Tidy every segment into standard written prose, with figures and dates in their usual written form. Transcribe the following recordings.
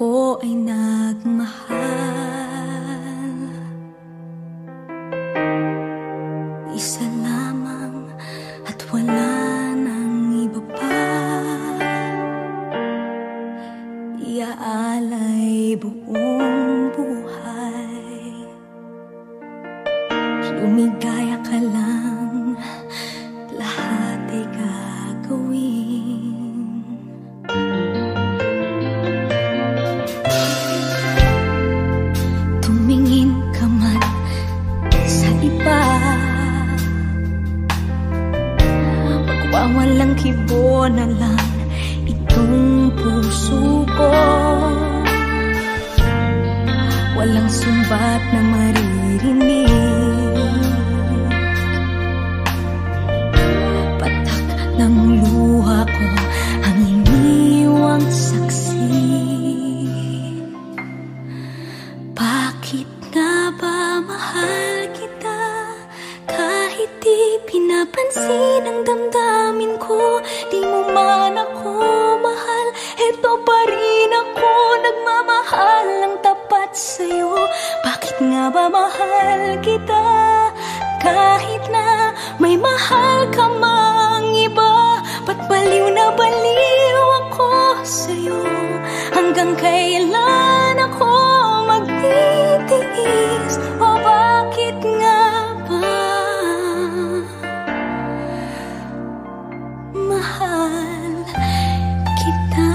ako ay nagmahal. Isa lamang at wala nang iba pa. Iaalay buong buhay. Lumigaya ka lang, lahat ay gagawin. Tumingin ka man sa iba, magwawalang kibo na lang itong puso ko. Walang sumbat na maririnig, patak ng luha ko ang iniwang saksi. Bakit nga ba mahal kita kahit di pinapansin ang damdamin ko? Di mo man ako mahal, eto pa rin ako nagmamahal ng tapat sa'yo. Bakit nga ba mahal kita kahit na may mahal ka mang iba? Ba't baliw na baliw ako sa'yo? Hanggang kailan ako magtitiis? O bakit nga ba mahal kita?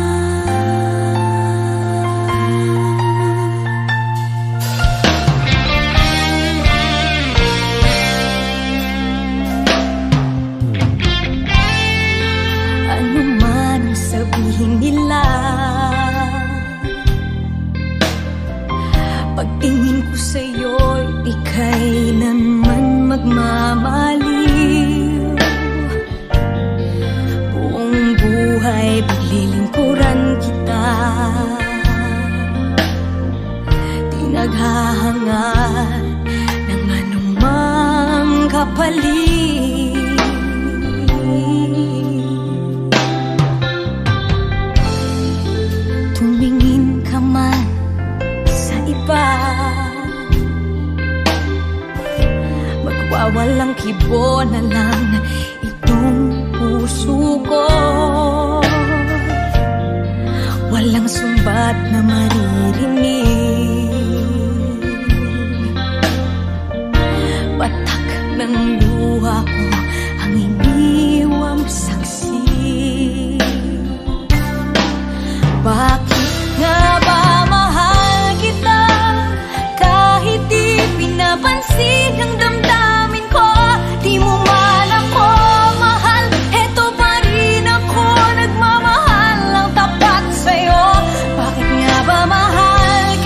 Ano man ang sabihin nila, pagtingin ko sa'yo'y di kailanman magmamaliw. Buong buhay paglilingkuran kita, di naghahangad ng anumang kapalit. Tumingin ka man sa iba, magwawalang kibo na lang itong puso ko. Walang sumbat na maririnig, patak ng luha ko ang iniwang saksi. Bakit nga ba mahal kita kahit di pinapansin ang damdamin ko? Di mo man ako mahal, eto pa rin ako nagmamahal ng tapat sa'yo. Bakit nga ba mahal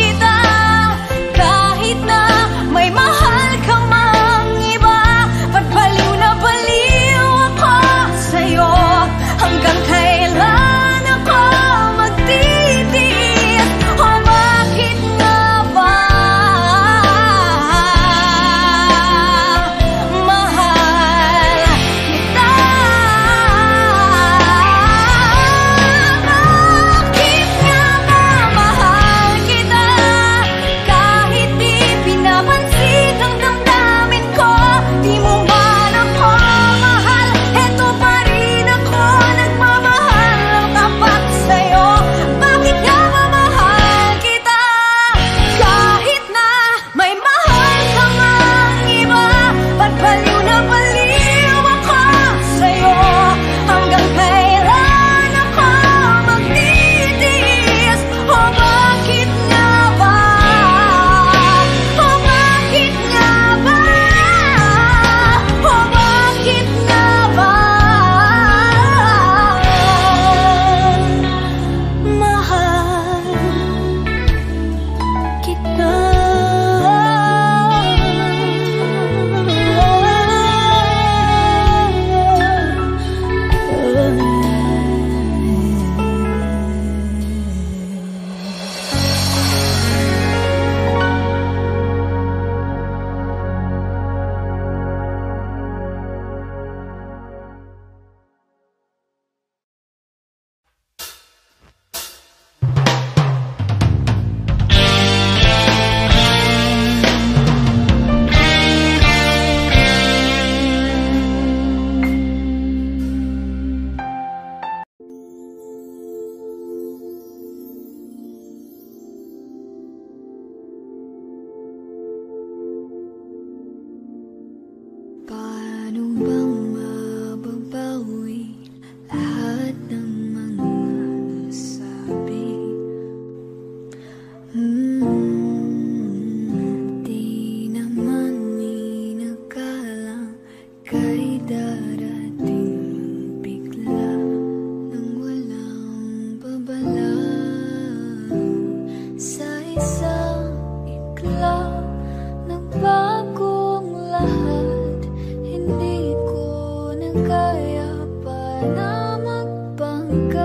lang nagbagong lahat. Hindi ko na kaya pa na magpanggap.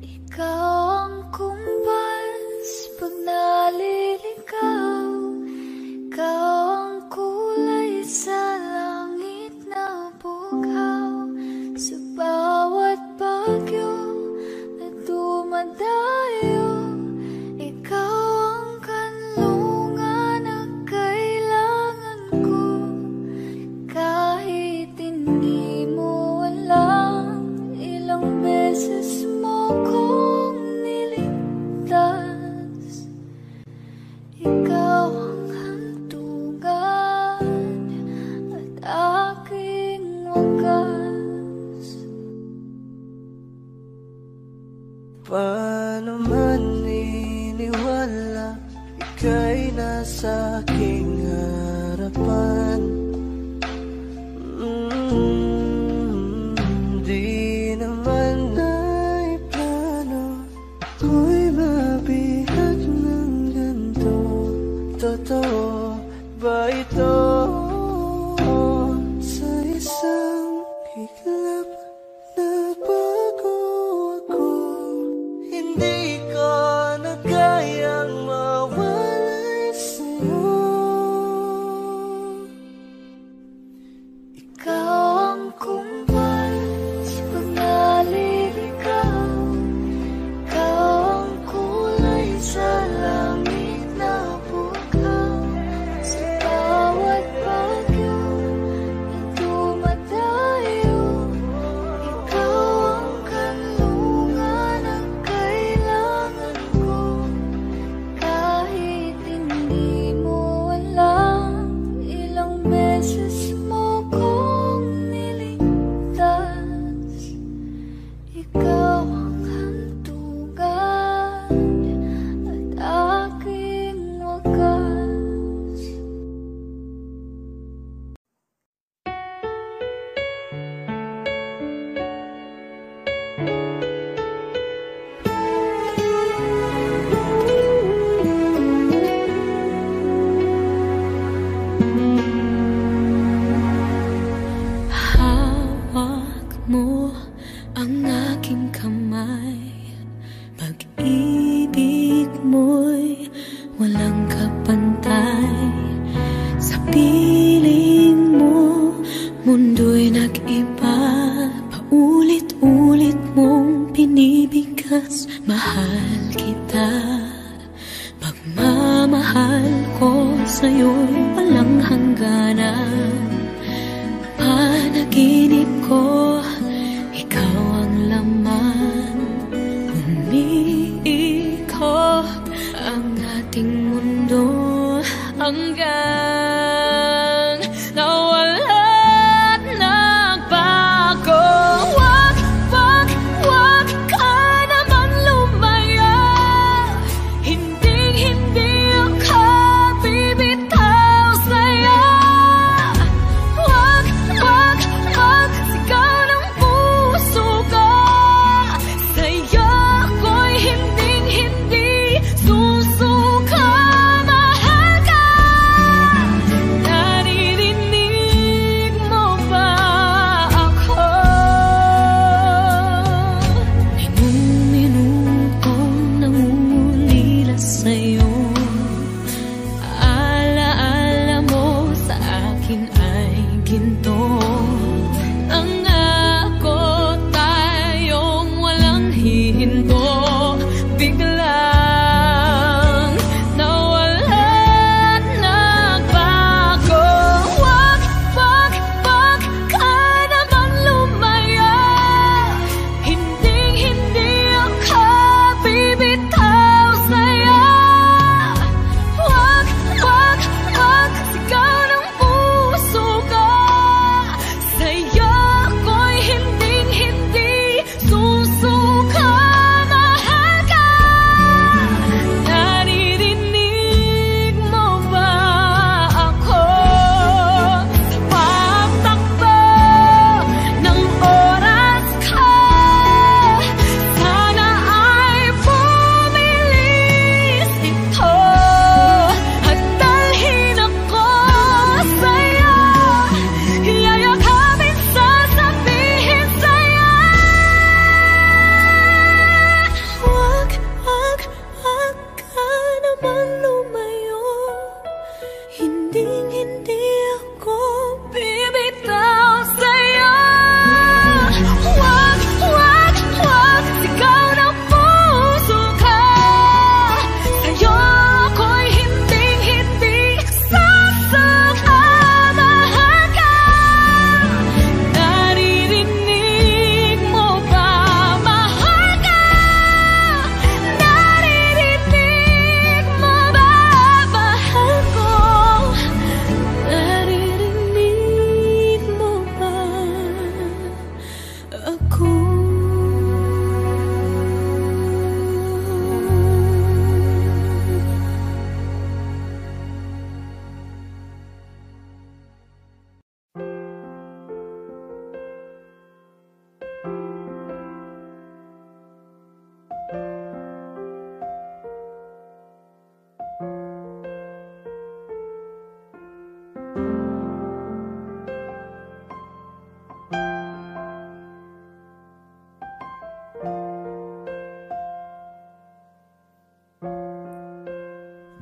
Ikaw ang kumbas pag naliligaw. Ikaw ang kulay sa langit na bughaw. Sa bawat bagyo na dumadayo, ikaw ang kanlungan na kailangan ko. Kahit hindi mo alam, ilang beses mo kong niligtas. Ikaw ang hantungan at aking wagas. Paano man iniwala, ika'y nasa aking harapan. Di naman ay plano ko'y mabihag ng ganito. Totoo ba ito? Sa isang iglap nagbago ako. Hindi ko na kayang mawalay sa'yo. Ikaw ang kumbas pag naliligaw. Ikaw ang kulay sa langit na bughaw. Sa bawat bagyo na dumadayo, ikaw ang kanlungan na kailangan ko. Kahit hindi mo alam, ilang beses mo kong niligtas. Ikaw ang hantungan at aking wagas. Hawak mo ang aking kamay. Pag-ibig mo'y walang kapantay. Sa piling mo, mundo'y nag-iba. Paulit-ulit mong pinibigas. Mahal kita. Pagmamahal ko sa'yo'y walang hangganan. Panaginip ko, ikaw ang laman. Umiikot ang ating mundo hanggang nawala't nagbago. Wag, wag, wag ka naman lumaya. Hindi ako bibitaw sa'yo. Wag, wag, wag, sigaw ng puso ko. Sa'yo ako'y hindi susuka. Mahal ka.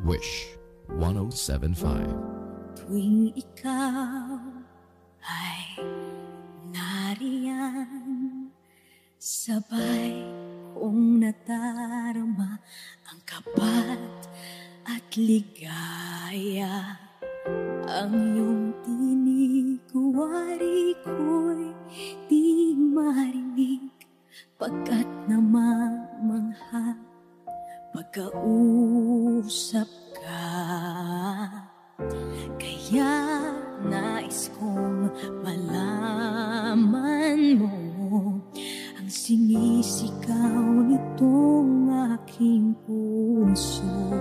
Wish 107.5. Tuwing ikaw ay nariyan, sabay kong nadarama ang kapat at ligaya. Ang iyong tinig, wari ko'y di marinig, pagkat namamangha pagkausap ka. Kaya nais kong malaman mo ang sinisigaw nitong aking puso.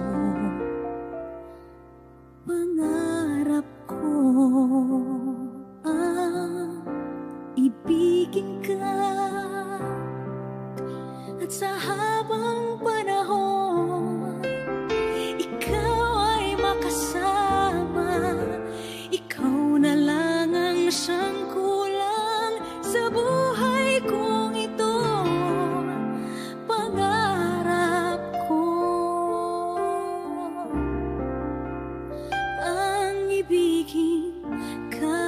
Pangarap ko ang ibigin ka, at sa habang panahon ikaw ay makasama. Ikaw na lang ang siyang kulang sa buhay kong ito. Pangarap ko ang ibigin ka.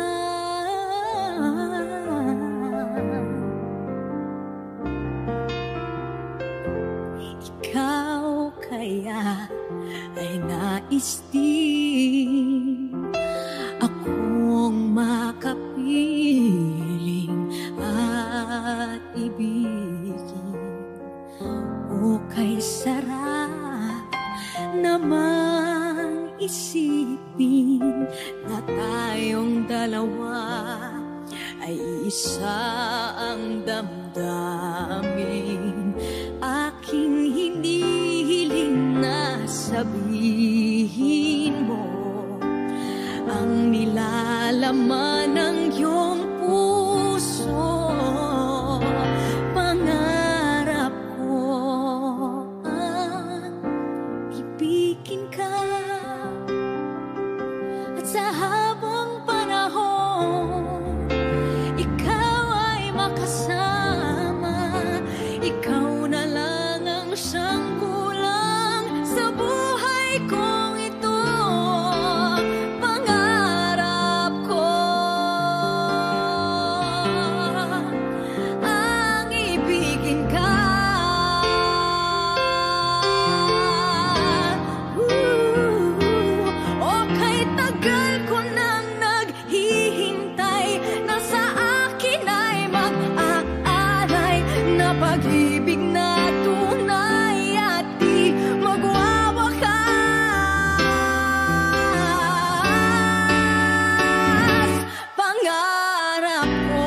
Ikaw kaya ay nais din akong makapiling at ibigin. O kay sarap namang isipin na tayong dalawa ay isa ang damdamin. Aking hinihiling na sabihin mo ang nilalaman ng iyong puso. Pangarap ko ang ibigin ka, at sa habang panahon ikaw ay makasama. Ikaw na lang ang siyang kulang sa buhay kong ito. Pangarap ko ang ibigin ka. O kay tagal ko nang naghihintay na sa akin ay mag-aalay na pag-ibig na tunay at di magwawakas. Pangarap ko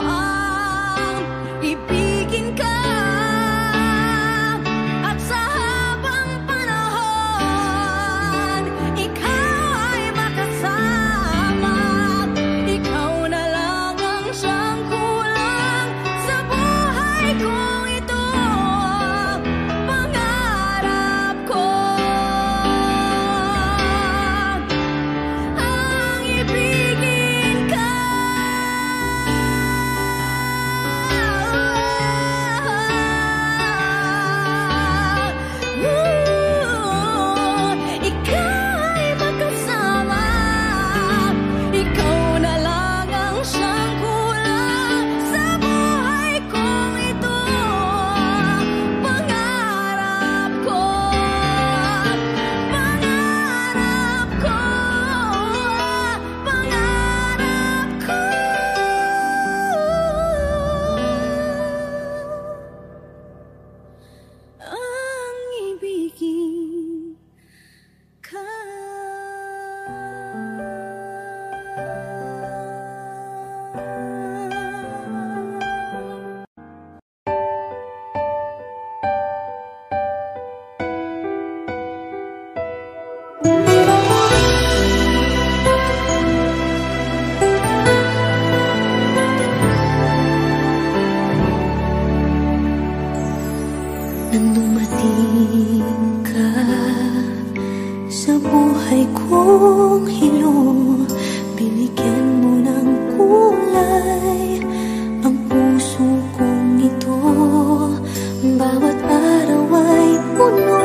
ang ibigin ka, at sa habang panahon ikaw ay makasama. Ikaw na lang ang siyang kulang sa buhay kong ito. Pangarap ko ang ibigin ka. Ikaw ay makasama. Ikaw na lang ang siyang kulang sa buhay kong ito. Pangarap ko, pangarap ko, pangarap ko ang ibigin ka. Nang dumating ka sa buhay kong hilong, binigyan mo ng kulay ang puso kong ito. Bawat araw ay puno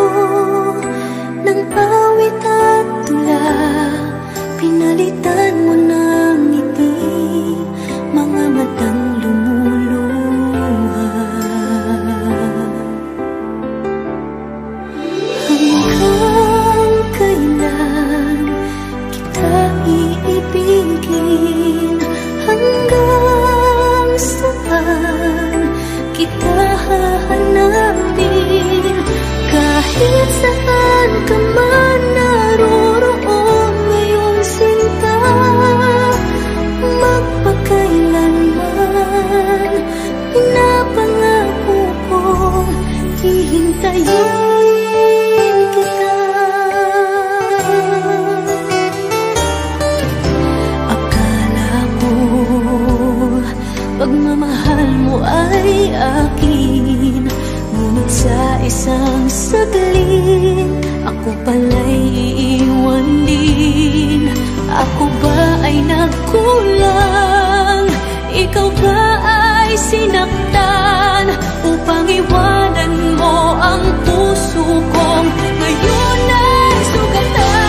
hihintayin kita. Akala ko pagmamahal mo ay akin, ngunit sa isang saglit ako pala'y iiwan din. Ako ba ay nagkulang? Ikaw ba ay sinaktan upang iwanan mo ang puso kong ngayon ay sugatan?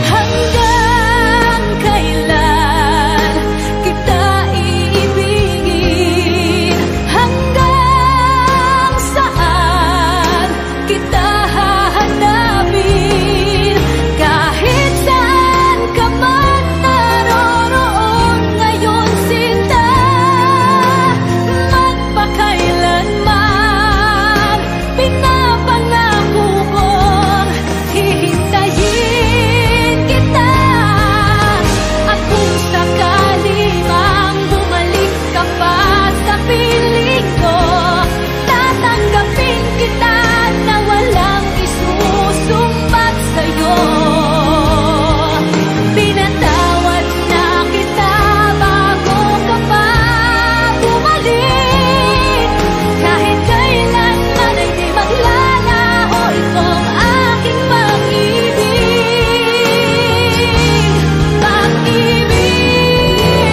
Hanggang kailan kita iibigin? Hanggang saan kita hahanapin? Kahit saan ka man naroroon ngayon, sinta, magpakailanman pinapangako kong hihintayin kita. At kung sakali mang bumalik ka pa sa piling ko, tatanggapin kita na walang isusumbat sa'yo. Pinatawad na kita bago ka pa bumalik. Kahit kailanman ay di maglalaho itong aking pag-ibig. Pag-ibig.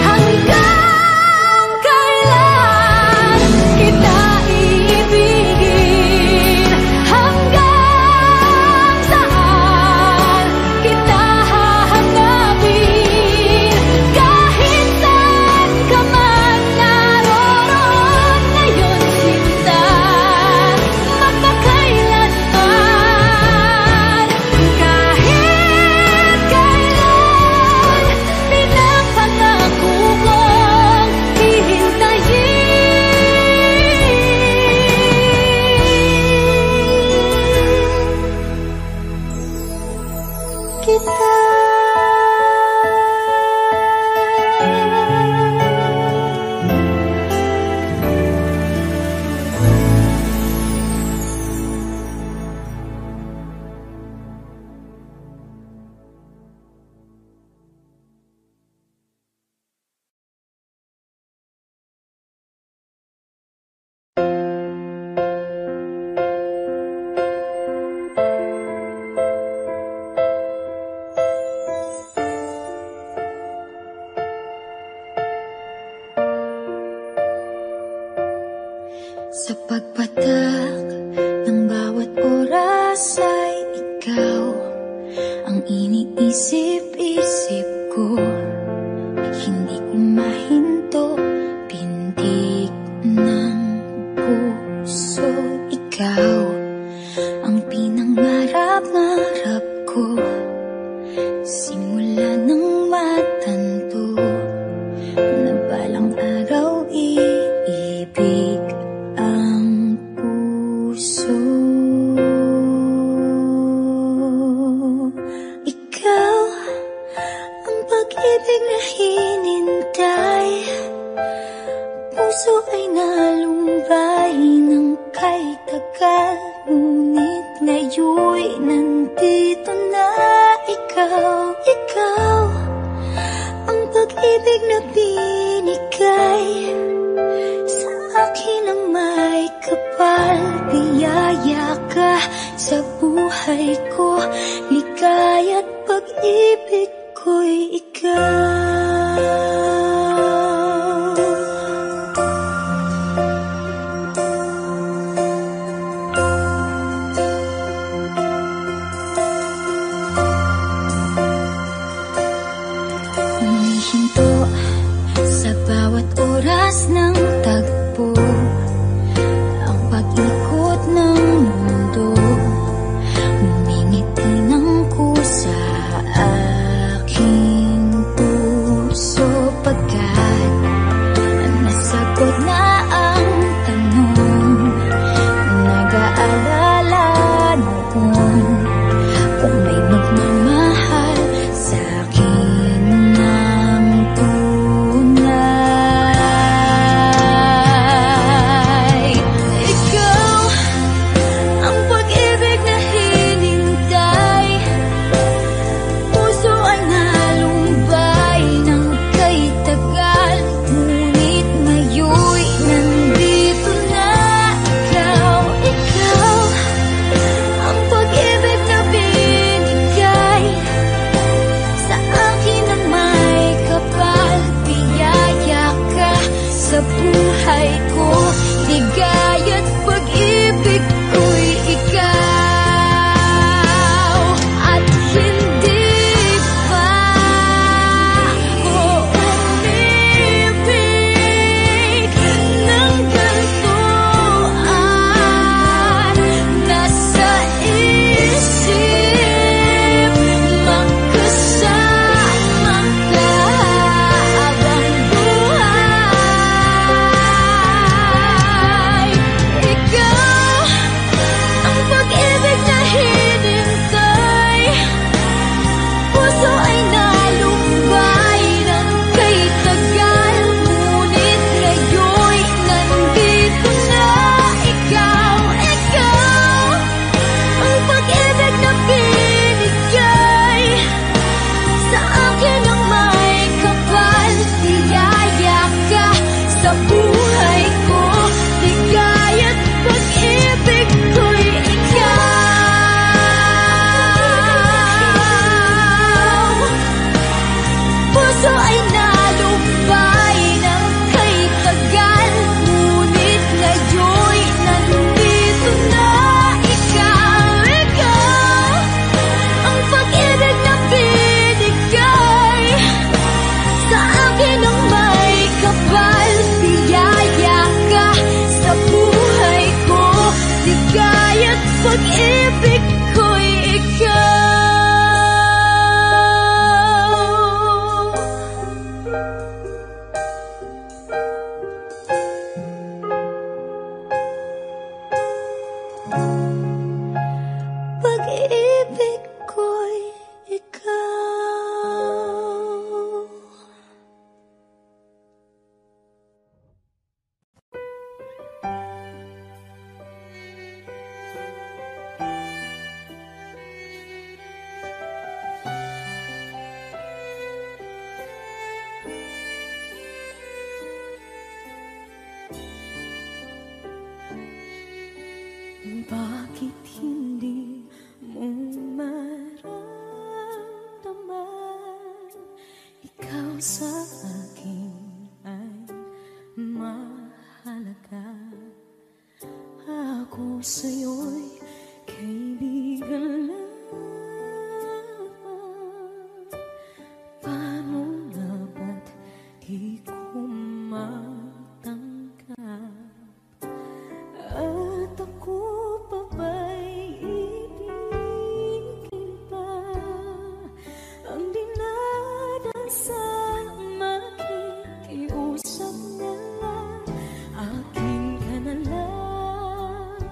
Hanggang kailan kita iibigin? Hanggang saan kita hahanapin? Kahit saan ka man naroroon ngayon, sinta, magpakailanman. Kahit kailan pinapangako kong hihintayin kita. Sa pagpatak ng bawat oras ay ikaw ang iniisip-isip ko. Hindi ko mahinto, pintig ng puso. Ikaw ang pinangarap-ngarap ko, simula nang matanto na balang araw iibig ang puso. Ikaw ang pag-ibig na hinintay, puso ay nalumbay ng kay tagal, ngunit ngayon'y nandito na ikaw. Ikaw ang pag-ibig na binigay sa akin ang may kapal. Biyaya ka sa buhay ko, ligaya't pag-ibig ko'y ikaw. Humihinto sa bawat oras ng tagpo, ang pag-ikot ng mundo, humingiti ng kusa aking puso. Pagkat nasagot na ang tanong, nag-aalala noon kung may magmamahal sa akin ng tunay. sa buhay ko. Ligaya't pag-ibig ko'y ikaw. At hindi pa ko umibig ng ganito at nasa isip magkasama ka habang buhay. Ikaw ang pag-ibig na hinintay. Puso ay nalumbay ng kay tagal, ngunit ngayon'y nandito na ikaw. Ikaw ang pag-ibig na binigay sa akin ng may kapal. Tiyaya ka sa buhay ko, ligaya't pag-ibig ko'y ikaw. Puso ay nalumbay ng kay tagal, ngunit ngayon'y nandito na ikaw. Ikaw ang pag-ibig na binigay sa akin ng may kapal. Tiyaya ka sa buhay ko, ligaya't pag-ibig ko'y ikaw. Pag-ibig ko'y ikaw. Bakit hindi mo maramdaman? Ikaw sa akin ay mahalaga. Ako sa'yo'y kaibigan lamang. Paano nga ba't di ko matanggap? At ako pa ba'y ibigin pa? Ang dinadasal makikiusap na lang. Akin ka na lang,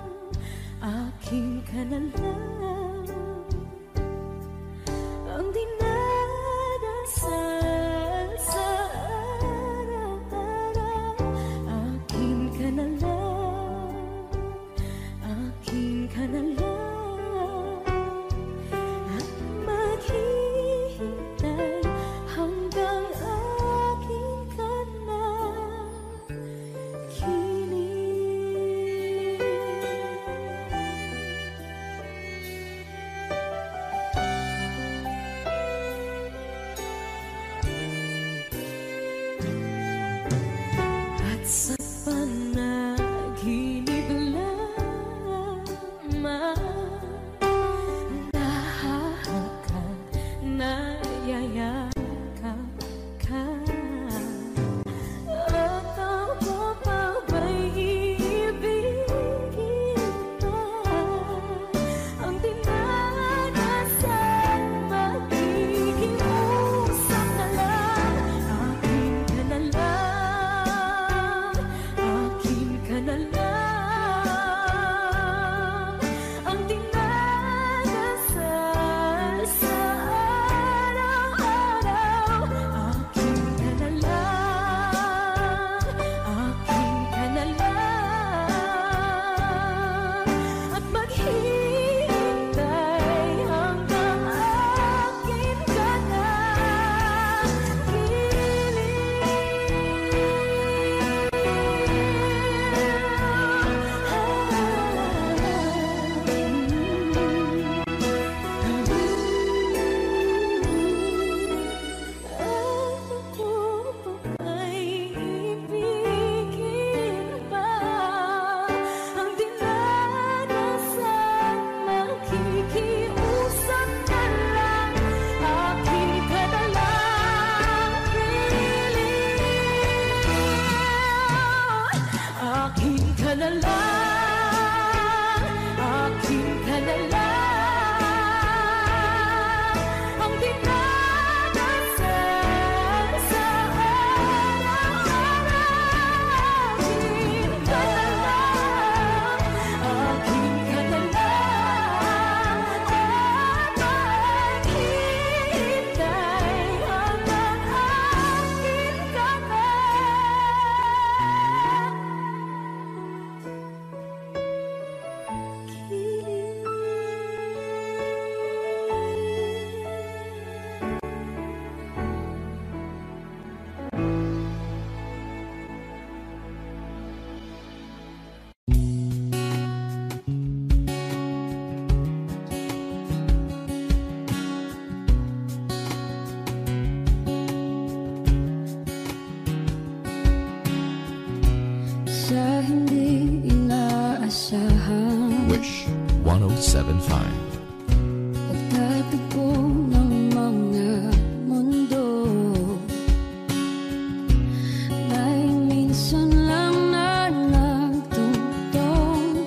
sa hindi inaasahan. Wish 1075. Pagtatagpo ng mga mundo, may minsan lang na nagtutong,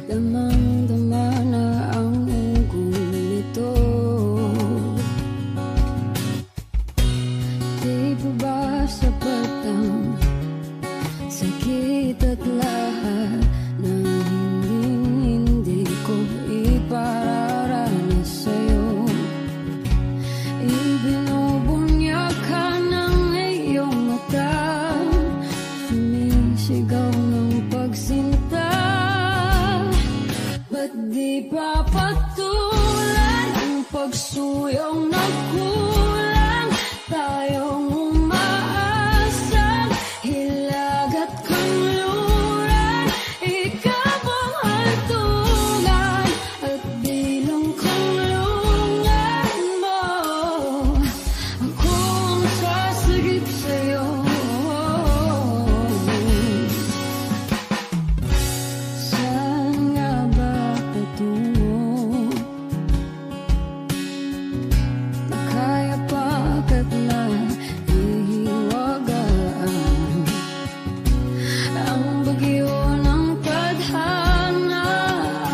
damang-dama na ang unggoy nito. Di ba ba sapat ang sakit at lahat ng hindi ko ipararanas sa'yo? Ibinubunyag ka ng iyong mata, sumisigaw ng pagsinta. Ba't di pa patulan ang pagsuyong nagkulang? Tayong umaasang hilag at kanluran, ikaw ang altungan at dilong kanlungan mo. Akong sasagip sa'yo. Saan nga ba patungo? Nakayapak at nahihiwagaan ang bagyo ng tadhana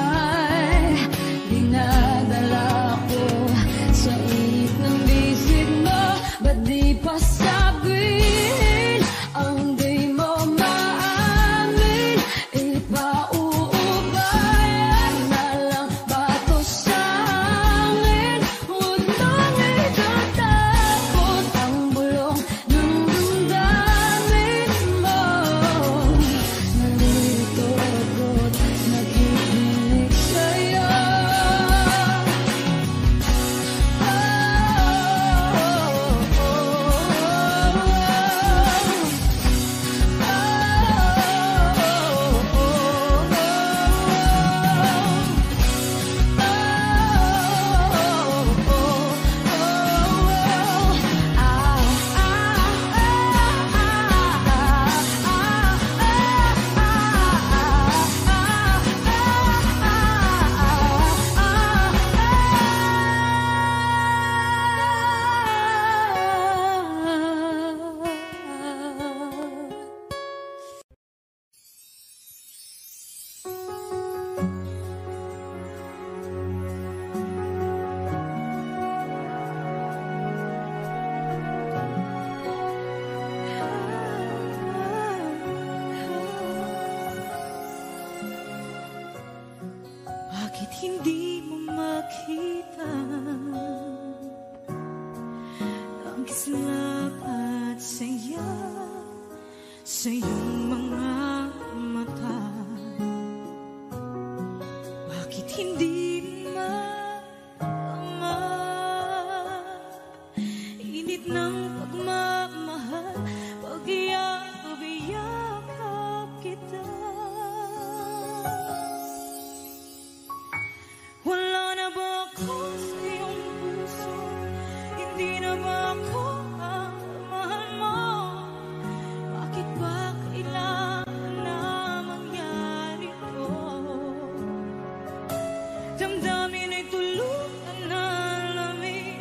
ay dinadala ko sa init ng bisig mo. Ba't di pa sabihin ang di mo maamin? Ipauubayan na lang ba to sa akin? Huwag nang itatakot ang bulong ng damdamin mo. Nalilito ako't nakikinig sa'yo. Bakit hindi mo makita ang kislap at saya sa iyong mga mata? Bakit hindi maama init ng pagmamahal pag iyakap kita? Wala na ba ako sa iyong puso? Hindi na ba ako ang mahal mo? Bakit ba kailangan na mangyari to? Damdamin ay tuluyan na lamig,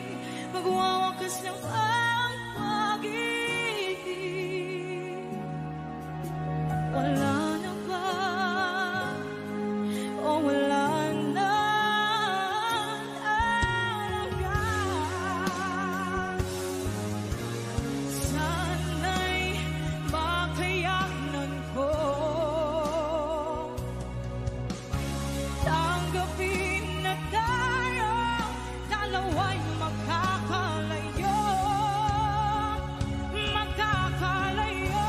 magwawakas lang ang pag-ibig. Wala na ba? O wala na? Sana'y makayanan ko tanggapin na tayo dalawa'y magkakalayo, magkakalayo.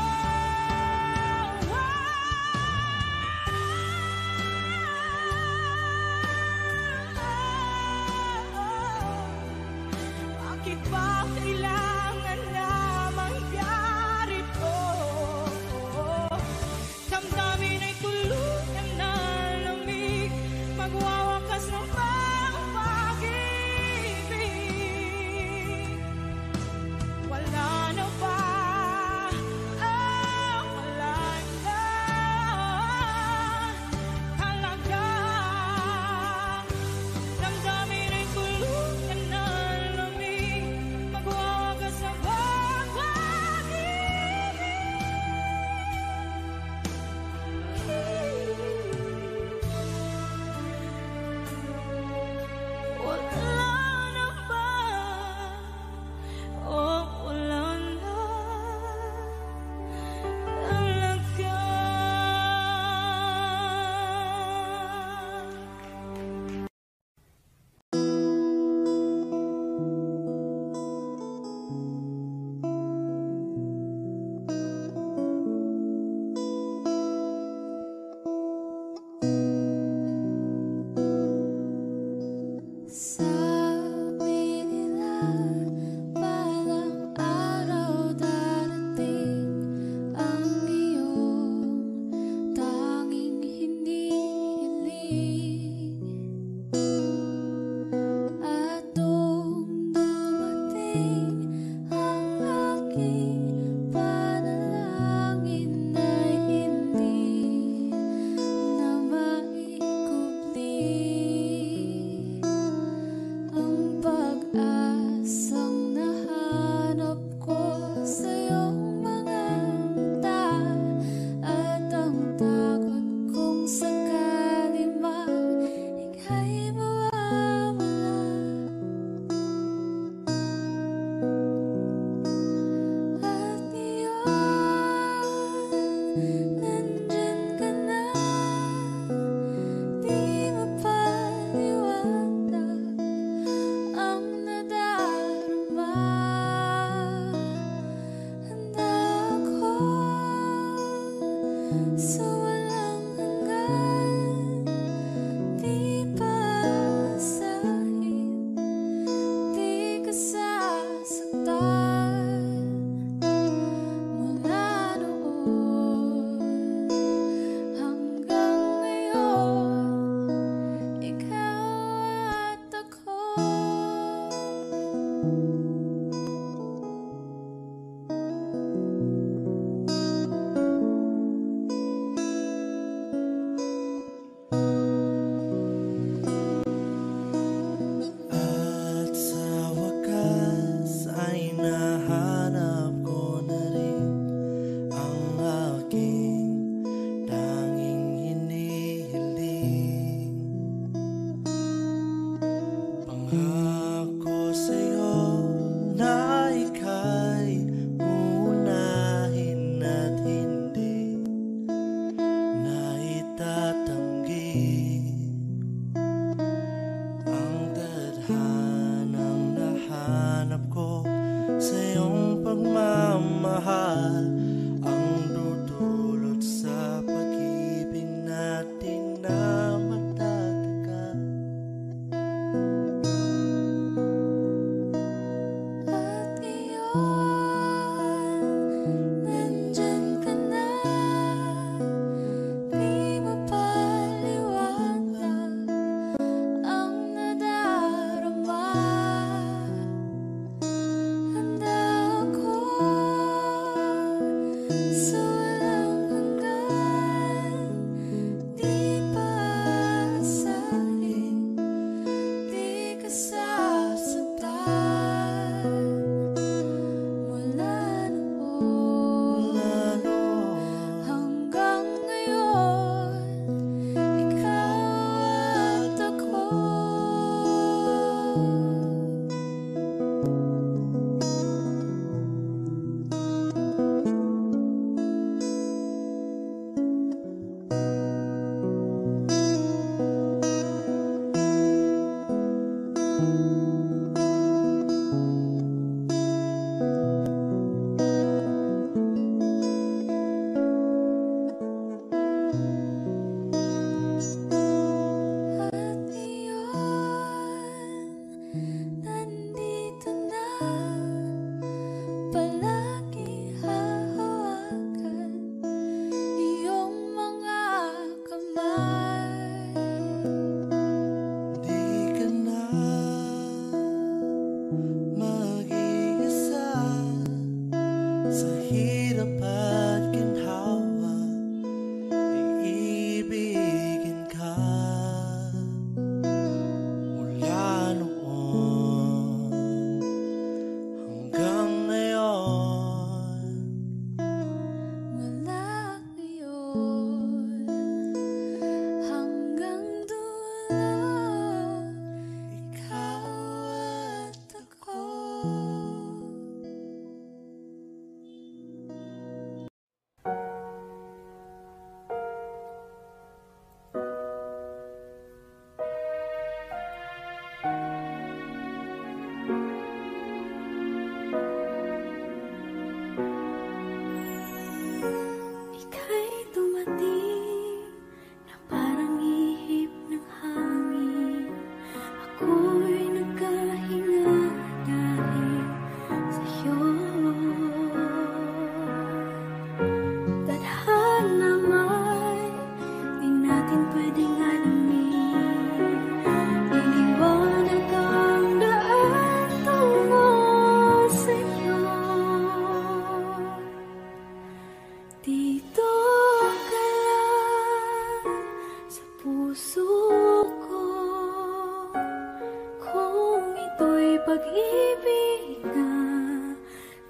pag-ibig na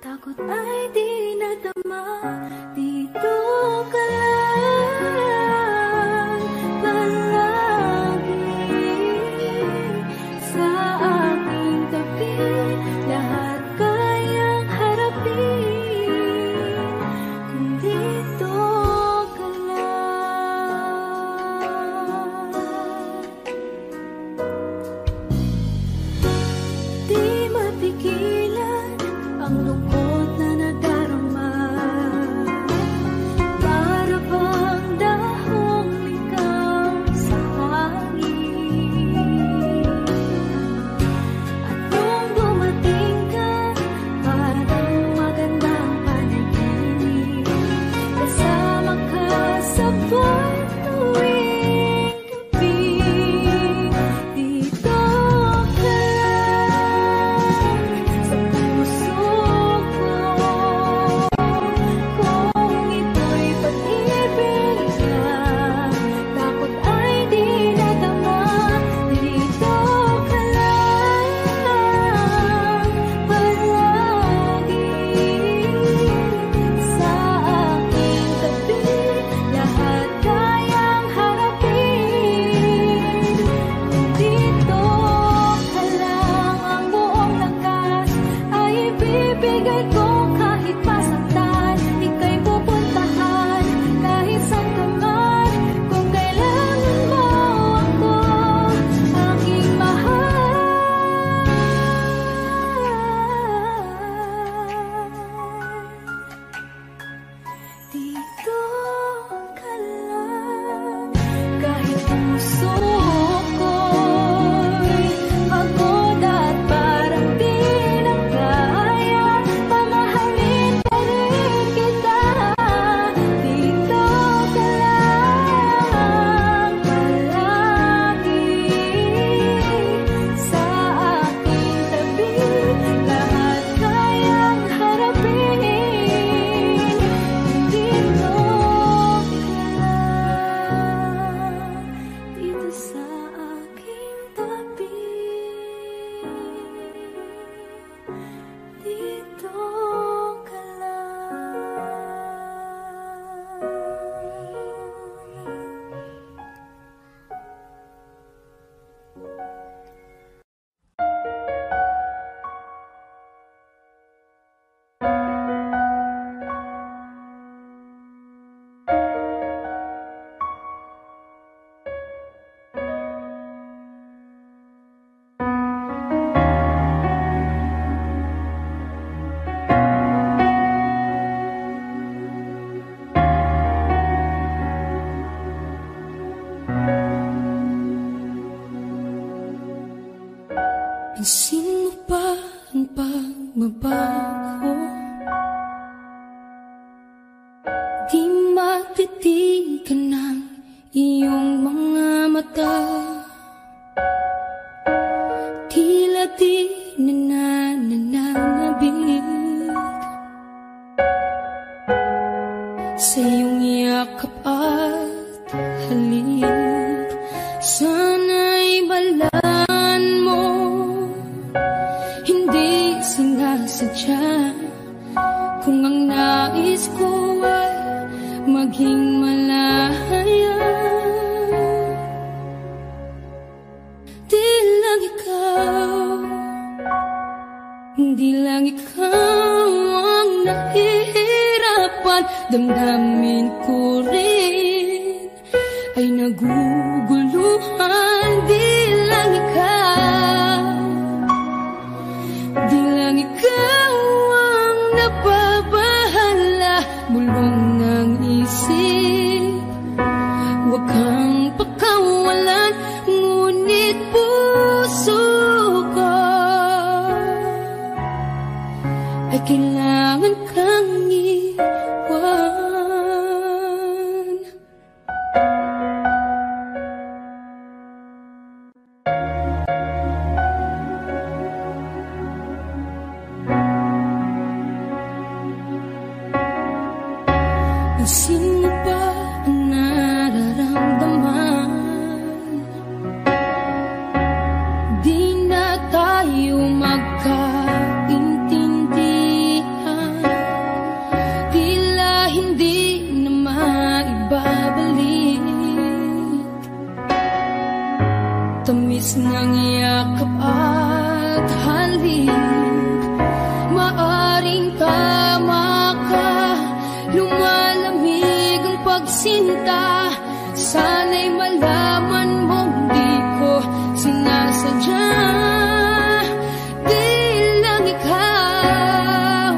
takot ay di nadama. Dito ka lang palagi sa aking tabi. Lahat kayang harapin kung dito Pansin mo ba ang pagbabago? Di matitigan ng iyong mga mata. Tila di nananabig sa iyong yakap at halik. Sana'y balaan mo, hindi sinasadya. Kung ang nais ko ay maging malaya, di lang ikaw, di lang ikaw ang nahihirapan. Damdamin ko rin ay naguguluhan. Di lang ikaw, di lang ikaw ang nababahala. Bulong ng isip, huwag kang pakawalan, ngunit puso ko ay kailangan kang iwan. Pansin mo ba ang nararamdaman? Di na tayo magkaintindihan. Tila hindi na maibabalik tamis ng yakap at halik. Maaring tama ka, lumalamig ang pagsinta. Sana'y malaman mong di ko sinasadya. Di lang ikaw,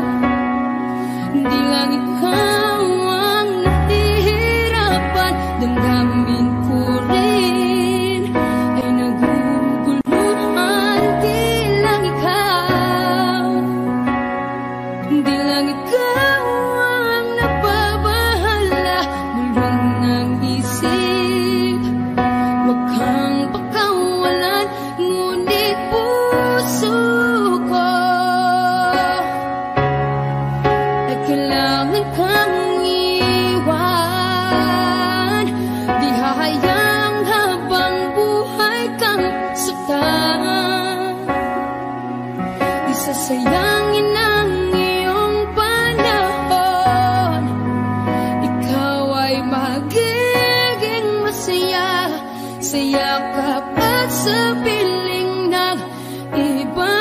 di lang ikaw ang nahihirapan. Damdamin ko rin ay naguguluhan. Di lang ikaw, di lang ikaw ang nababahala. Bulong ng isip, huwag kang pakawalan, ngunit puso ko ay kailangan kang iwan. Di hahayang habang buhay kang saktan. Di sasayangin ang iyong panahon. Ikaw ay magiging masaya sa yakap at sa piling ng iba.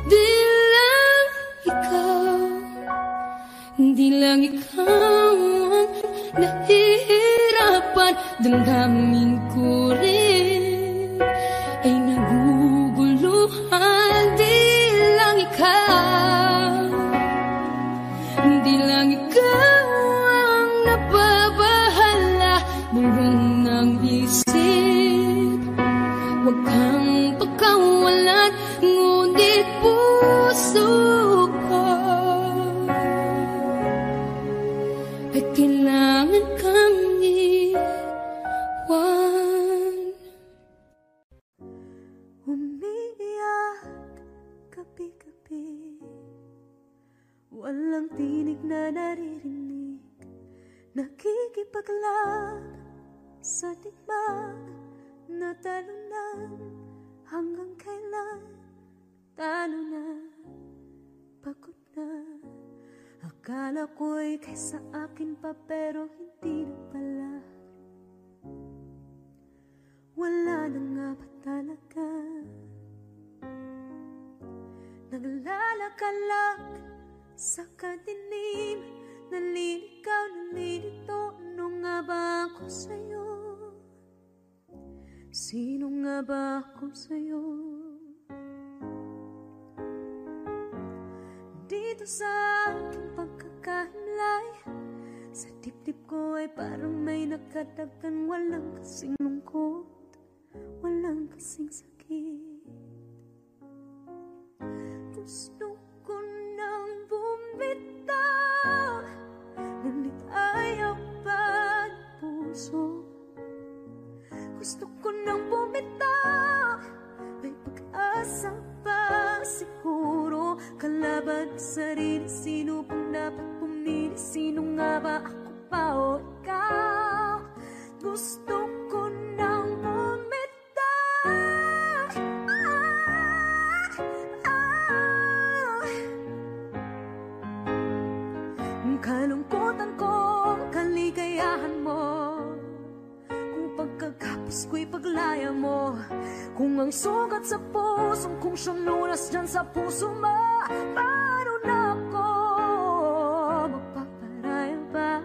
Di lang ikaw, di lang ikaw ang nahihirapan. Damdamin ko rin ay naguguluhan. Di lang ikaw, di lang ikaw ang nababahala. Bulong ng isip, huwag kang pakawalan, ngunit puso ko ay kailangan kang iwan. Umiiyak gabi-gabi, walang tinig na naririnig. Nakikipaglaban sa digmaan na talunan. Hanggang kailan talo na, pagod na. Akala ko'y kaysa akin pa, pero hindi na pala. Wala na nga ba talaga? Naglalakalag sa kadilim, naliligaw, nalilito. Ano nga ba ako sa'yo? Sino nga ba ako sa'yo? Dito sa aking pagkakahimlay, Sa dibdib ko ay parang may nakadagdan. Walang kasing lungkot, walang kasing sakit. Gusto ko nang bumitaw, ngunit ayaw pa ng puso. Gusto ko nang bumitaw, may pag-asa pa siguro. Kalaban sa sarili, sino pang dapat pumili? Sino nga ba, ako pa o ikaw? Gusto ko nang bumitaw, kalungkutan ko, kaligayahan mo. Kung pagkagapos ko'y paglaya mo, kung ang sugat sa pusong kung siyang lunas dyan sa puso mo, paano na ako magpaparaya ba?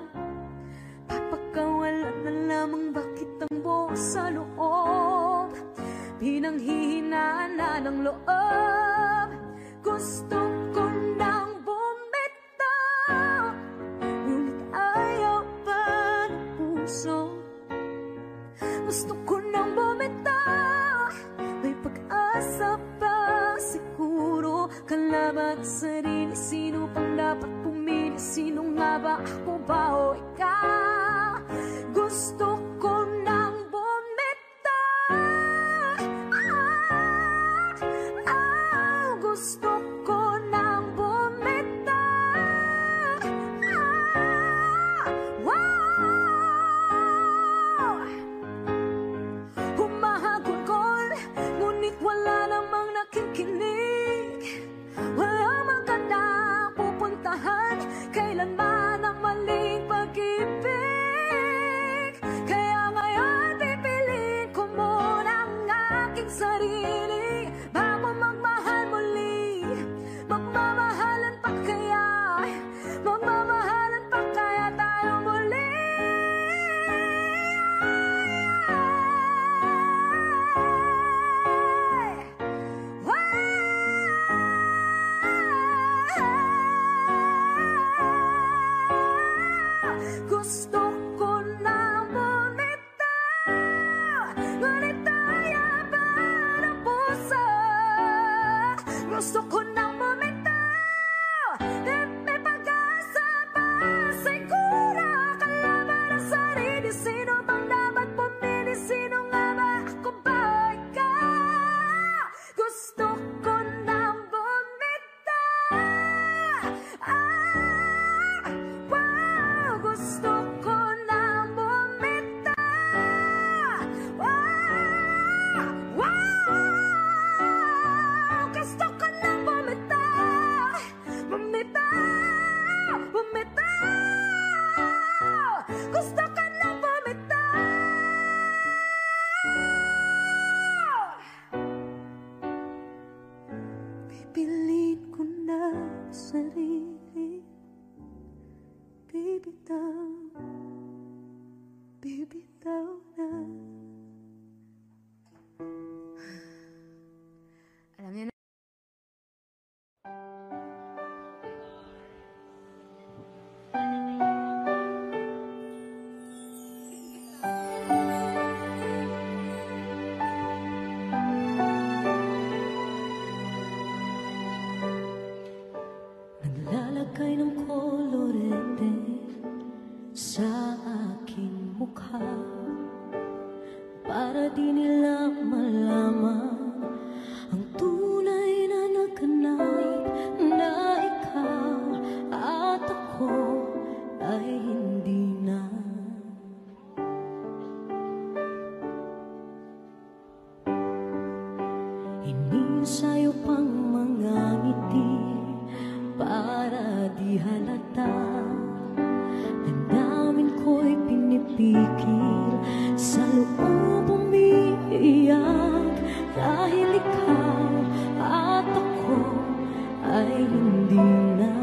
Papakawalan na lamang, bakit ang buo sa loob? Pinanghihinaan na ng loob. Gusto ko nang bumitaw, ngunit ayaw pa ng puso. Gusto ko nang bumitaw, may pag-asa pa siguro. Kalaban sa sarili, sino pang dapat pumili? Sino nga ba, ako ba o ikaw? Gusto ko nang bumitaw, gusto ko nang bumitaw, humahagulgol, ngunit wala namang nakikinig. Walang magandang pupuntahan, kailanman ang maling pag-ibig. Kaya ngayon pipiliin ko muna ang aking sarili bago magmahal muli. Magmamahalan pa kaya, magmamahalan pa kaya tayo muli? Gusto ko na bumitaw, ngunit ayaw pa ng puso. Gusto ko na bumitaw, may pag-asa pa siguro. Kalaban ang sarili, sino bang dapat pumili? Sino nga ba, ako ba o ikaw? Gusto ko na bumitaw, gusto ko nang bumitaw, gusto ko nang bumitaw, bumitaw, bumitaw, gusto ko nang bumitaw. Pipiliin ko na sarili, bibitaw, bibitaw na. Alam niyo na. Naglalagay ng kolorete sa aking mukha para di nila malaman ang tunay na naganap, na ikaw at ako ay hindi na. Inisayo pang mga ngiti para di halata. Damdamin ko'y pinipigil, sa loob umiiyak, dahil ikaw at ako ay hindi na.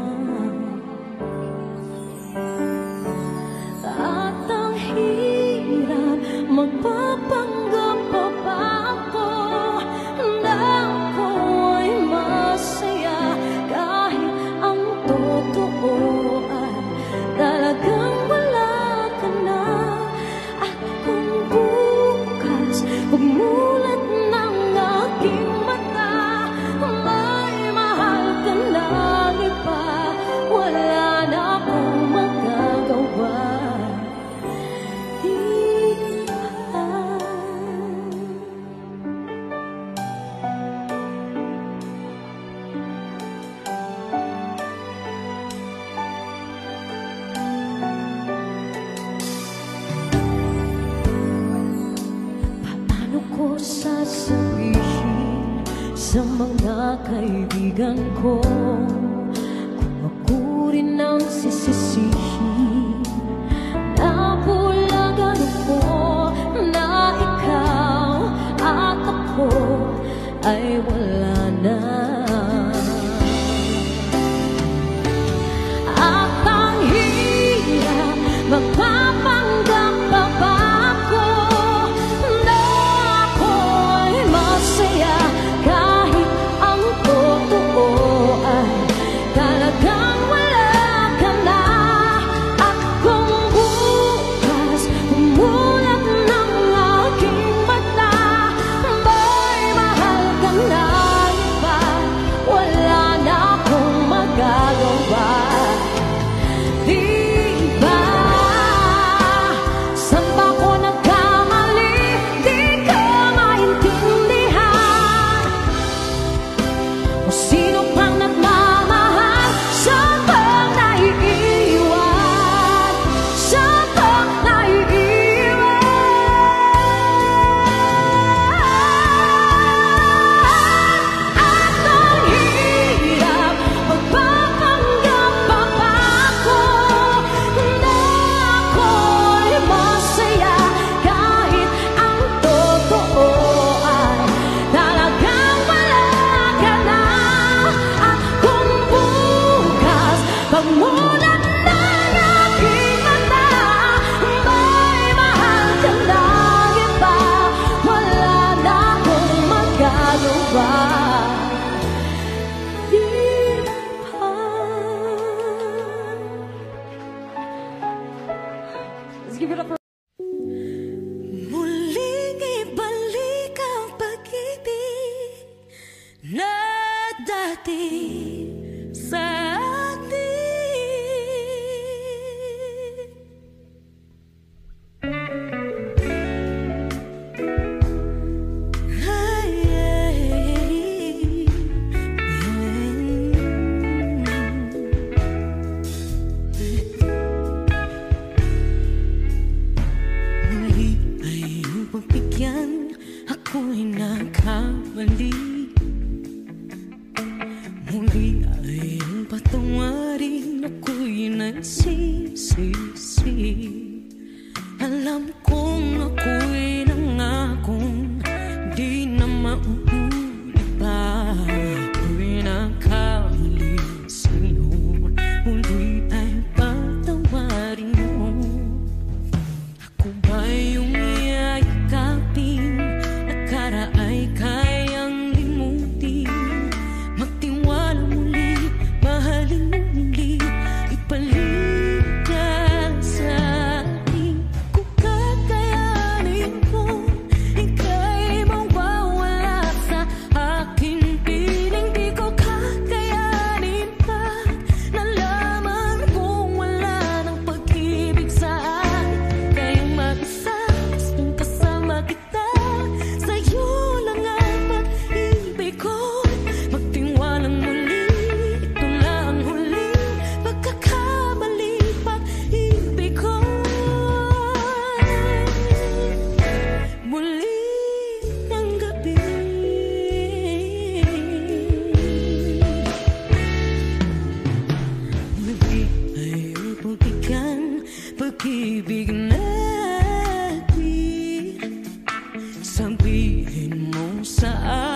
At ang hirap, magpapanggap pa ba ako na ako ay masaya, kahit ang totoo ay talagang wala. kaibigan ko, kung ako rin ang sisisihin, nabulagan ako na ikaw at ako ay wala na. At ang hirap magpapanggap pa ba ako na ako'y masaya kahit ang totoo ay talagang wala ka na. At kung bukas umulan ng aking mata, may mahal ka na iba, wala na akong magagawa. Muling ibalik ang pag-ibig na dati sa atin. Ako'y nagkamali, muli ay ang patawarin, ako'y nagsisisi. Alam kong ako'y nangakong di na mauulit pa. Ako'y nagkamali sa'yo, muli ay patawarin mo. Ako ba yung yayakapin ay kayang limutin? Magtiwala muli, mahalin muli, ipalit ka sa akin. Kung kakayanin ko, ika'y mawawala sa akin. Piling di ko kakayanin pa, nalaman kong wala ng pag-ibig sa akin. Kayong mag-isa, gustong kasama kita. Pag-ibig natin, sabihin mo sa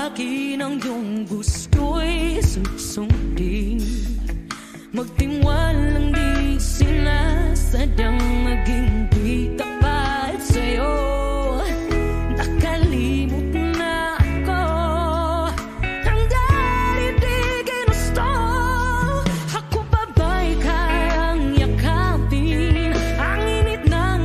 akin ang iyong gusto'y susundin. Magtiwalang di sinasadyang maging di tapat sa'yo. Nakalimot na ako ang dahil di ginusto. Ako pa ba'y kayang yakapin ang init ng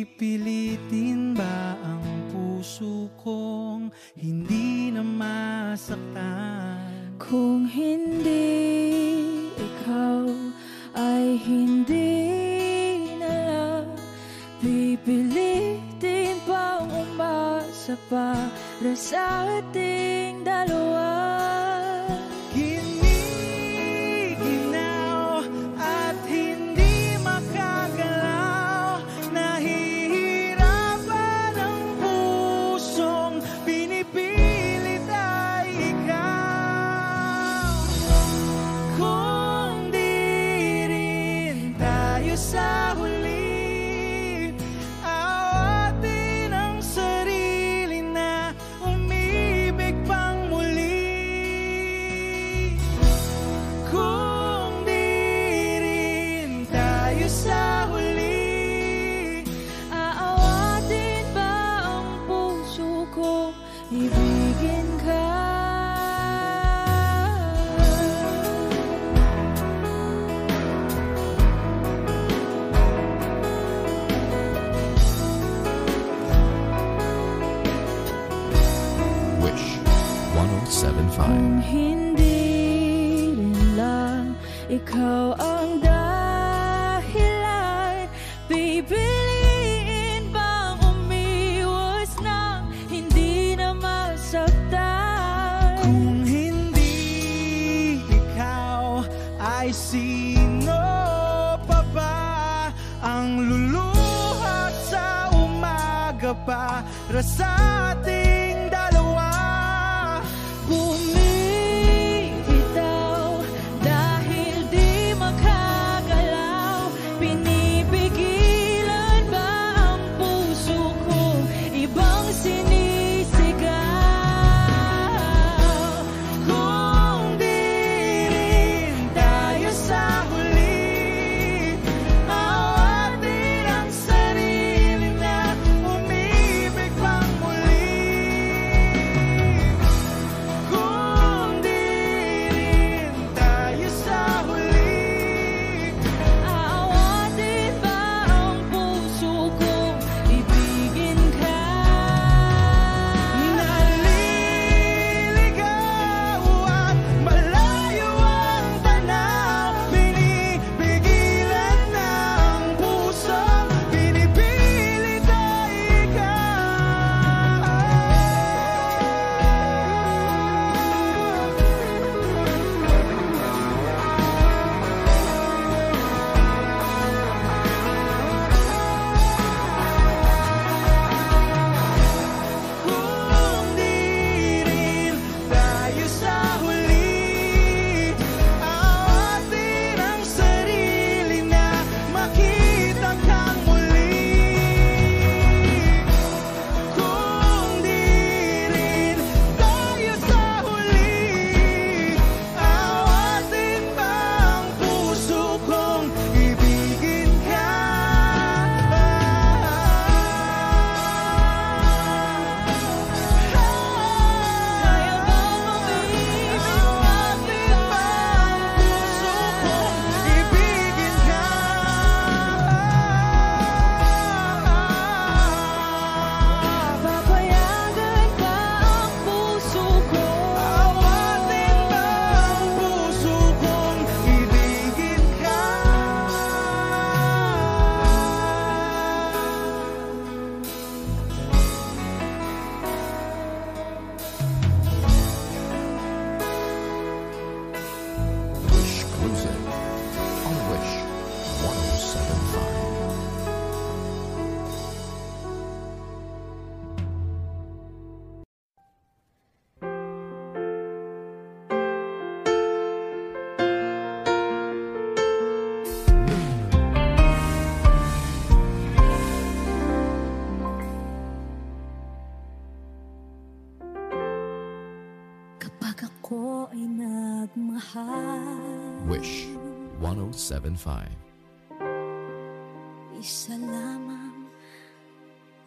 Pipilitin ba ang puso kong hindi na masaktan? Kung hindi ikaw ay hindi na lang, pipilitin bang umasa para sa ating dalawa? Giniginaw at hindi makagalaw, nahihirapan ang pusong pinipilit ay ikaw. Kung di rin tayo sa huli, awatin ang sarili na umibig pang muli. Kung di rin tayo sa huli, Aawatin ba ang puso ko, ibigin ka? Wish 1075. Kung hindi rin lang ikaw ang dahilan, pipiliin bang umiwas na hindi na masaktan? kung hindi ikaw ay sino pa ba ang luluhat sa umaga para sa ating dalawa? Bumibitaw dahil di makagalaw, pinipigilan ba ang puso ko, ibang sinisigaw? Kung di rin tayo sa huli, awatin ang sarili na umibig pang muli. Kung di rin tayo sa huli, Aawatin ba ang puso ko, ibigin ka? naliligaw at malayo ang tanaw, pinipigilan ng pusong pinipilit ay ikaw. Kung di rin tayo sa huli, awatin ang sarili na makita kang muli. Kung di rin tayo sa huli, awatin ba ang puso kong ibigin ka? Kaya bang umibig Awatin ba ang puso kong ibigin ka? Papayagan ba ang puso ko? Awatin ba ang puso kong ibigin ka? Wish Cruising on Wish 1075. Kapag ako ay nagmahal, Wish 1075. isa lamang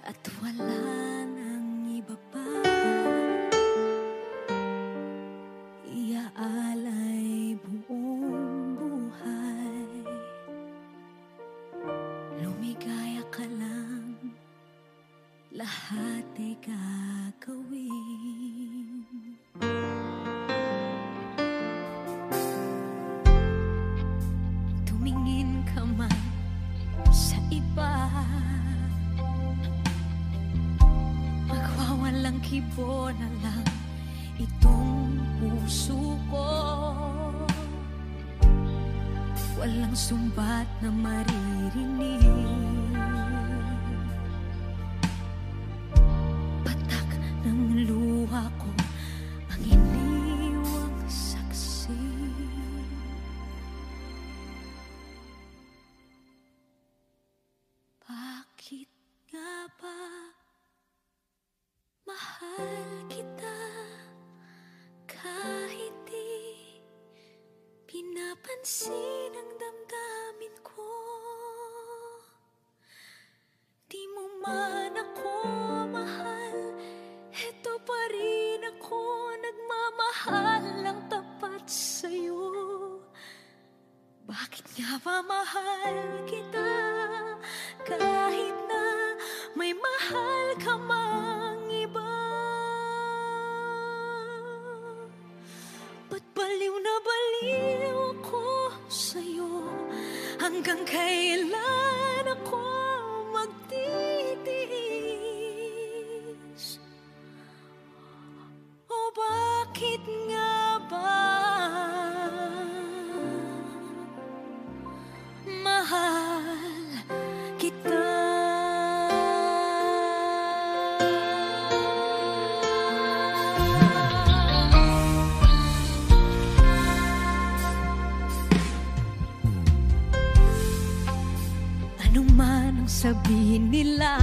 at wala nang iba pa. Iaalay buong buhay, lumigaya ka lang lahat ay gagawin. Tumingin ka man sa iba, magwawalang kibo na lang itong puso ko. Walang sumbat na maririnig, patak ng luha ko ang iniwang saksi. Bakit nga ba mahal kita kahit di pinapansin ang damdamin ko? Di mo man ako mahal, eto pa rin ako nagmamahal ng tapat sa'yo. Bakit nga ba mahal kita kahit na may mahal ka mang iba? Ba't baliw na baliw ako sa'yo? Hanggang kailan ako magtitiis? O bakit nga ba mahal kita? Ano man ang sabihin nila,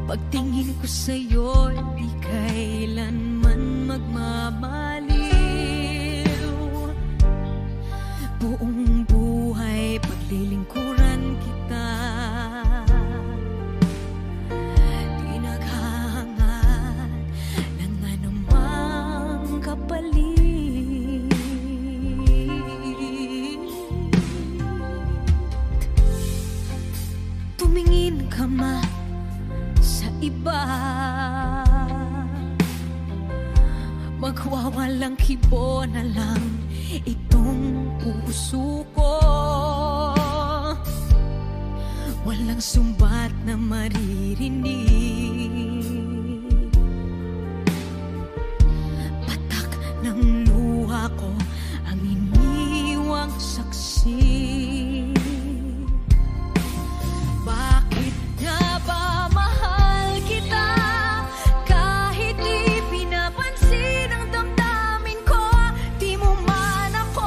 pagtingin ko sa'yo, di kailanman magmamaliw. Buong buhay paglilingkuran kita, di naghahangad ng anumang kapalit. Tumingin ka man sa iba, magwawalang kibo na lang itong puso ko. Walang sumbat na maririnig, patak ng luha ko ang iniwang saksi. Bakit nga ba mahal kita kahit di pinapansin ang damdamin ko? Di mo man ako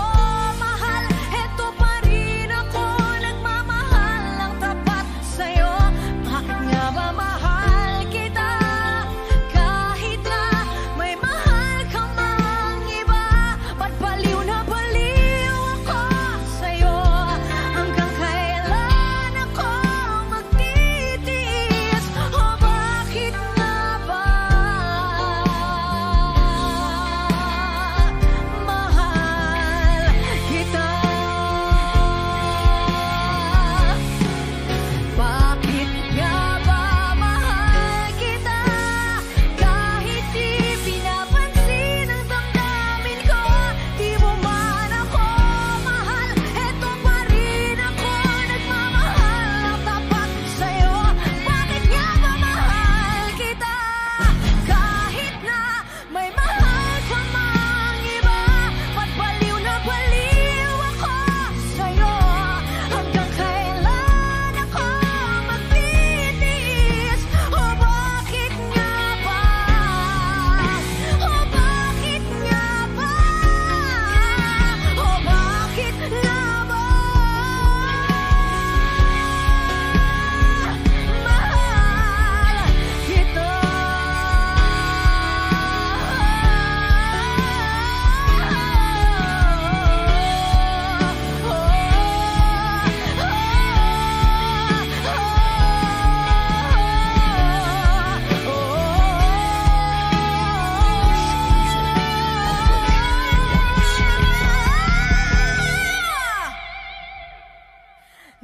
mahal, eto pa rin ako nagmamahal ng tapat sa'yo. Bakit nga ba mahal kita kahit na may mahal ka mang iba? Ba't baliw na baliw ako sa'yo? Hanggang kailan ako magtitiis? O bakit nga ba mahal kita? Bakit nga ba mahal kita kahit di pinapansin ang damdamin ko? Di mo man ako mahal, eto pa rin ako nagmamahal ng tapat sa'yo. Bakit nga ba mahal kita kahit na may mahal ka mang iba? Ba't baliw na baliw ako sa'yo? Hanggang kailan ako magtitiis? O bakit nga ba? O bakit nga ba? O bakit nga ba? Mahal kita.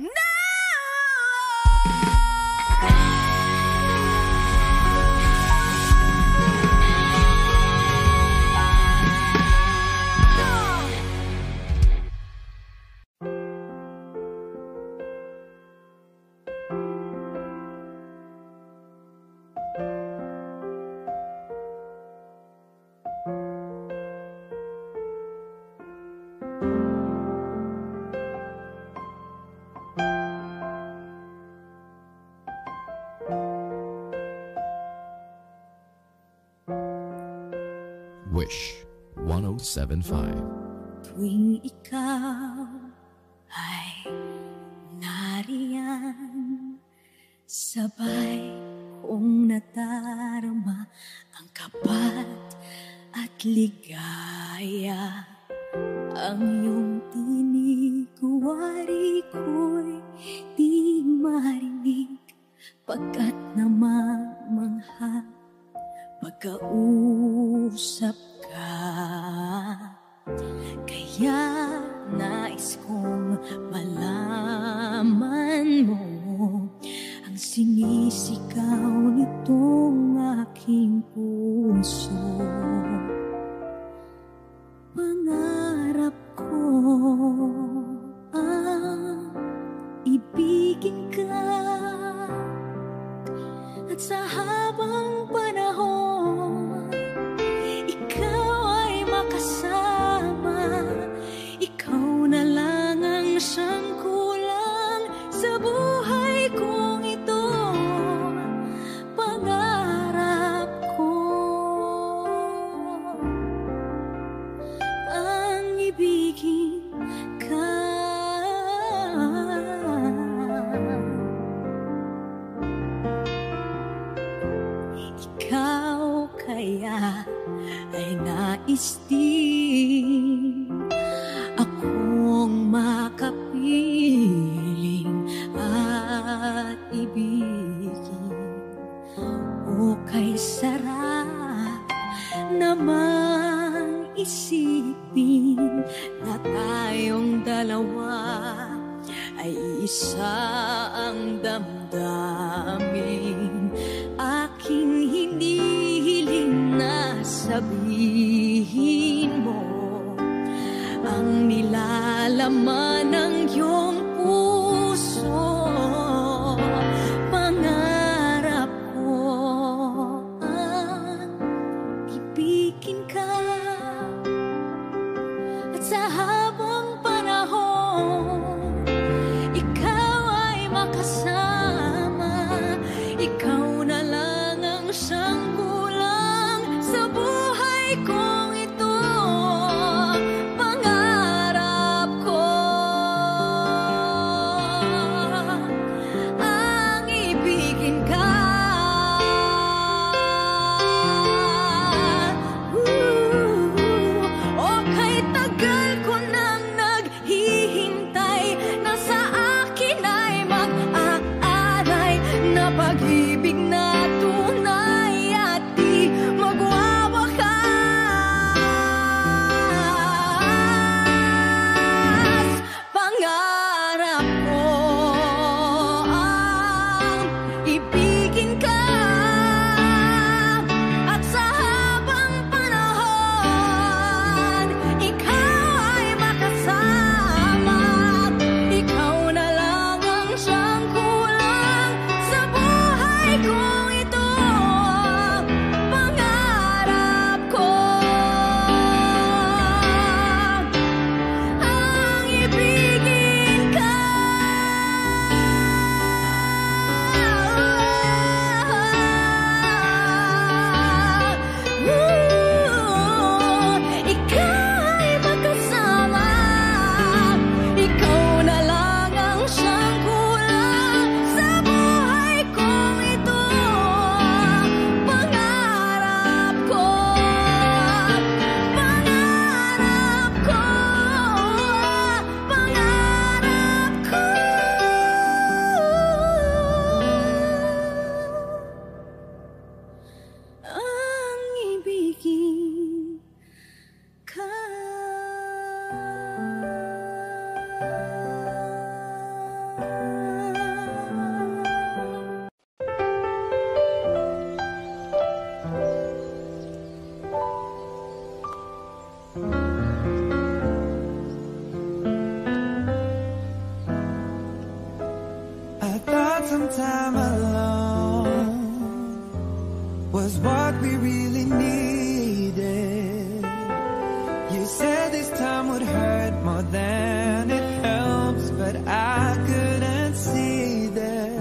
No! Wish 107.5. Tuwing ikaw ay nariyan, sabay kong nadarama ang kapat at ligaya. Ang iyong tinig, wari ko'y di marinig, pagkat namamangha pagkausap ka. Kaya nais kong malaman mo ang sinisigaw nitong aking puso. Pangarap ko ang ibigin ka, at sa habang panahon ikaw ay makasama. Ikaw na lang ang siyang kulang sa buhay kong ito. Pangarap ko ang ibigin ka. Ikaw kaya ay nais din akong makapiling at ibigin. O kay sarap namang isipin na tayong dalawa ay isa ang damdamin. Aking hinihiling na sabihin mo ang nilalaman ng iyong puso. Pangarap ko ang ibigin ka, at sa habang panahon ikaw ay makasama. Ikaw na lang ang siyang kulang sa buhay kong ito. Pangarap ko ang ibigin ka. O kay tagal ko nang naghihintay na sa akin ay mag-aaray na pag-ibig na tunay at di magwawakas. Pangarap ko ang ibigin ka, at sa habang panahon ikaw ay makasama. Ikaw na lang ang siyang kulang sa buhay kong ito. Pangarap ko ang ibigin ka. Ikaw ay makasama. Ikaw na lang ang siyang kulang sa buhay kong ito. Pangarap ko, pangarap ko, pangarap ko ang ibigin ka. I thought some time alone was what we really needed. You said this time would hurt more than it helps, but I couldn't see that.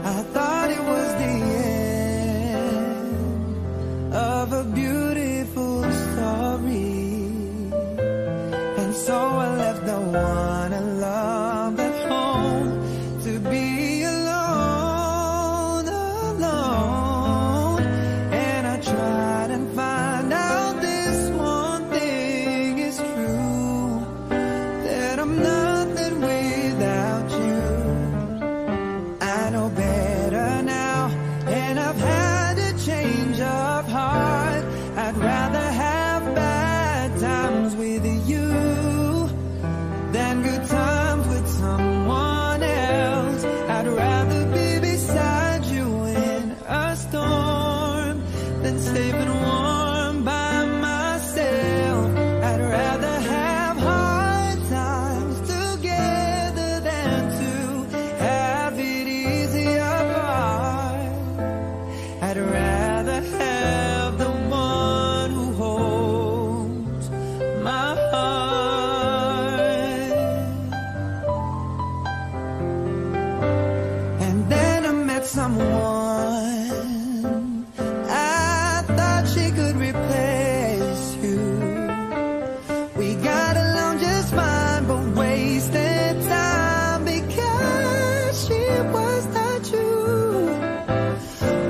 I thought it was the end of a beautiful someone. I thought she could replace you. We got along just fine, but wasted time because she was not you.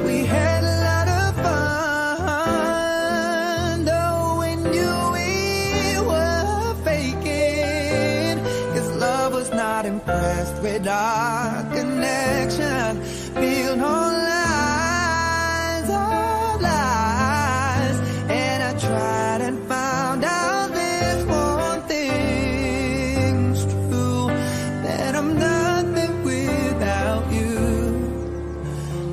We had a lot of fun, though we knew we were faking, 'cause love was not impressed with our connection. Feel no lies of lies, and I tried and found out this one thing's true, that I'm nothing without you.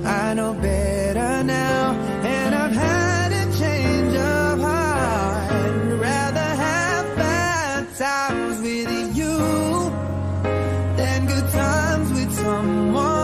I know better now, and I've had a change of heart. I'd rather have bad times with you than good times with someone